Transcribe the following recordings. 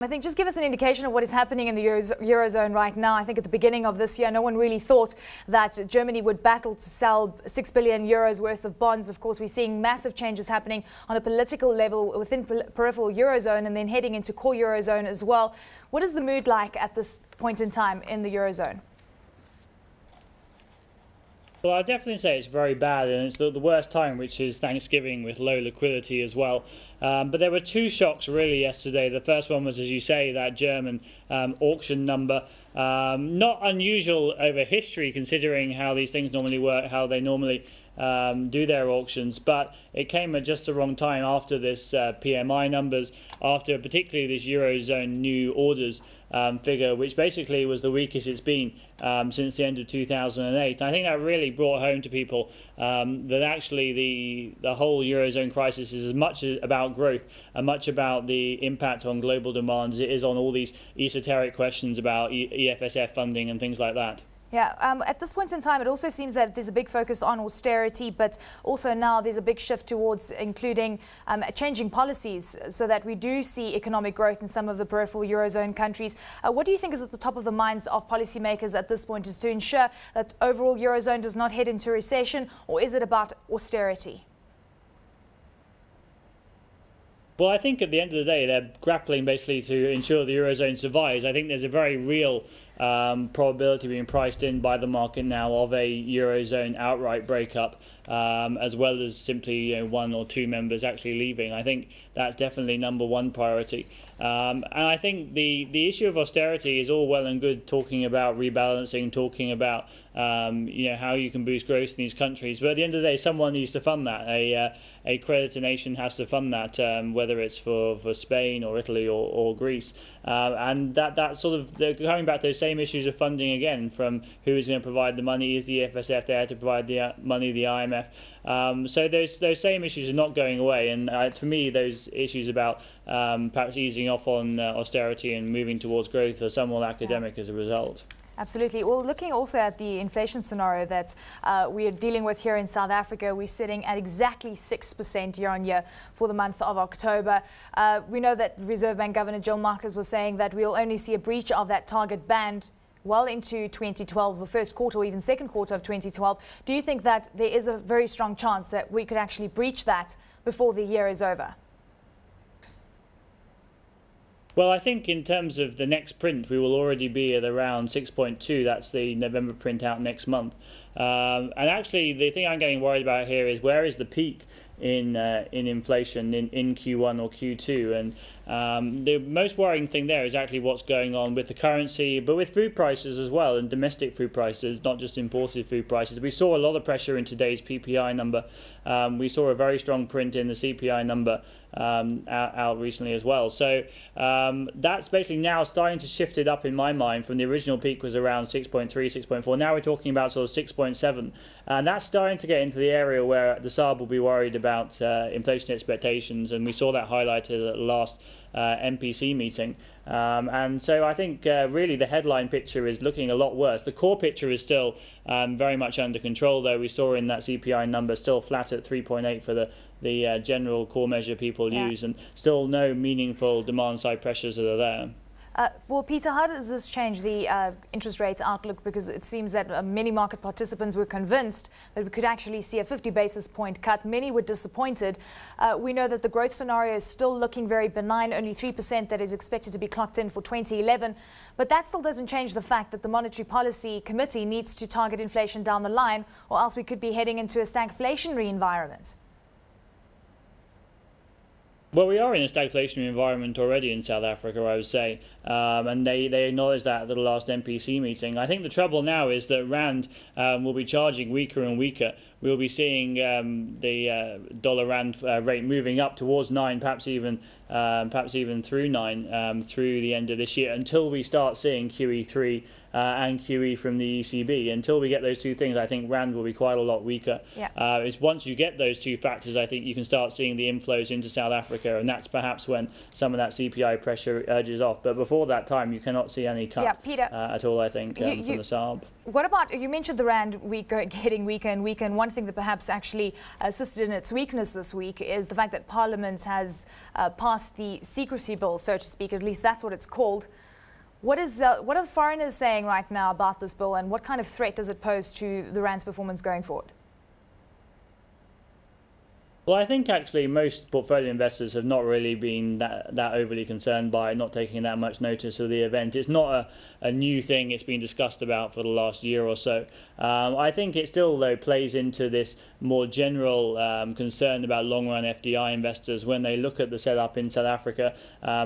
I think just give us an indication of what is happening in the Eurozone right now. I think at the beginning of this year, no one really thought that Germany would battle to sell 6 billion euros worth of bonds. Of course, we're seeing massive changes happening on a political level within peripheral Eurozone and then heading into core Eurozone as well. What is the mood like at this point in time in the Eurozone? Well, I'd definitely say it's very bad, and it's the worst time, which is Thanksgiving, with low liquidity as well. But there were two shocks really yesterday. The first one was, as you say, that German auction number. Not unusual over history, considering how these things normally work, how they normally do their auctions, but it came at just the wrong time after this PMI numbers, after particularly this Eurozone new orders figure, which basically was the weakest it's been since the end of 2008. And I think that really brought home to people that actually the whole Eurozone crisis is as much about growth and much about the impact on global demand as it is on all these esoteric questions about EFSF funding and things like that. Yeah, at this point in time, it also seems that there's a big focus on austerity, but also now there's a big shift towards including changing policies so that we do see economic growth in some of the peripheral Eurozone countries. What do you think is at the top of the minds of policymakers at this point, is to ensure that overall Eurozone does not head into recession, or is it about austerity? Well, I think at the end of the day, they're grappling basically to ensure the Eurozone survives. I think there's a very real probability being priced in by the market now of a Eurozone outright breakup, as well as simply one or two members actually leaving. I think that's definitely number one priority. And I think the issue of austerity is all well and good, talking about rebalancing, talking about how you can boost growth in these countries. But at the end of the day, someone needs to fund that. A creditor nation has to fund that, whether it's for Spain or Italy or Greece. And that sort of, coming back to those same issues of funding again, from who is going to provide the money, is the FSF there to provide the money, the IMF. So those same issues are not going away. And to me, those issues about perhaps easing off on austerity and moving towards growth are somewhat academic as a result. Absolutely. Well, looking also at the inflation scenario that we are dealing with here in South Africa, we're sitting at exactly 6% year on year for the month of October. We know that Reserve Bank Governor Jill Markets was saying that we'll only see a breach of that target band well into 2012, the first quarter or even second quarter of 2012. Do you think that there is a very strong chance that we could actually breach that before the year is over? Well, I think in terms of the next print, we will already be at around 6.2. That's the November print out next month. And actually, the thing I'm getting worried about here is, where is the peak in inflation in Q1 or Q2? And the most worrying thing there is actually what's going on with the currency, but with food prices as well, and domestic food prices, not just imported food prices. We saw a lot of pressure in today's PPI number. We saw a very strong print in the CPI number out recently as well. So that's basically now starting to shift it up in my mind. From the original peak was around 6.3, 6.4. Now we're talking about sort of 6.7. And that's starting to get into the area where the SARB will be worried about inflation expectations. And we saw that highlighted at the last MPC meeting. And so I think really the headline picture is looking a lot worse. The core picture is still very much under control, though. We saw in that CPI number still flat at 3.8 for the general core measure people use, and still no meaningful demand side pressures that are there. Well, Peter, how does this change the interest rate outlook? Because it seems that many market participants were convinced that we could actually see a 50 basis point cut. Many were disappointed. We know that the growth scenario is still looking very benign, only 3% that is expected to be clocked in for 2011. But that still doesn't change the fact that the Monetary Policy Committee needs to target inflation down the line, or else we could be heading into a stagflationary environment. Well, we are in a stagflationary environment already in South Africa, I would say, and they acknowledged that at the last MPC meeting. I think the trouble now is that Rand will be charging weaker and weaker. We'll be seeing the dollar-rand rate moving up towards 9, perhaps even through 9 through the end of this year, until we start seeing QE3 and QE from the ECB. Until we get those two things, I think Rand will be quite a lot weaker. It's once you get those two factors, I think you can start seeing the inflows into South Africa, and that's perhaps when some of that CPI pressure urges off. But before that time, you cannot see any cut Peter, at all, I think, from the SARB. What about, you mentioned the rand getting weaker and weaker, and one thing that perhaps actually assisted in its weakness this week is the fact that Parliament has passed the secrecy bill, so to speak. At least that's what it's called. What are the foreigners saying right now about this bill, and what kind of threat does it pose to the rand's performance going forward? Well, I think actually most portfolio investors have not really been that overly concerned by it, not taking that much notice of the event. It's not a new thing. It's been discussed about for the last year or so. I think it still, though, plays into this more general concern about long-run FDI investors. When they look at the setup in South Africa,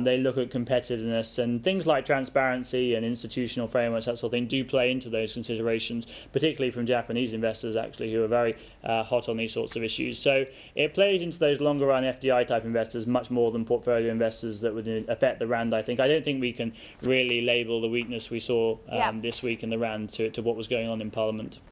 they look at competitiveness, and things like transparency and institutional frameworks, that sort of thing, do play into those considerations, particularly from Japanese investors, actually, who are very hot on these sorts of issues. So it plays into those longer run FDI type investors much more than portfolio investors that would affect the rand, I think. I don't think we can really label the weakness we saw this week in the rand to what was going on in Parliament.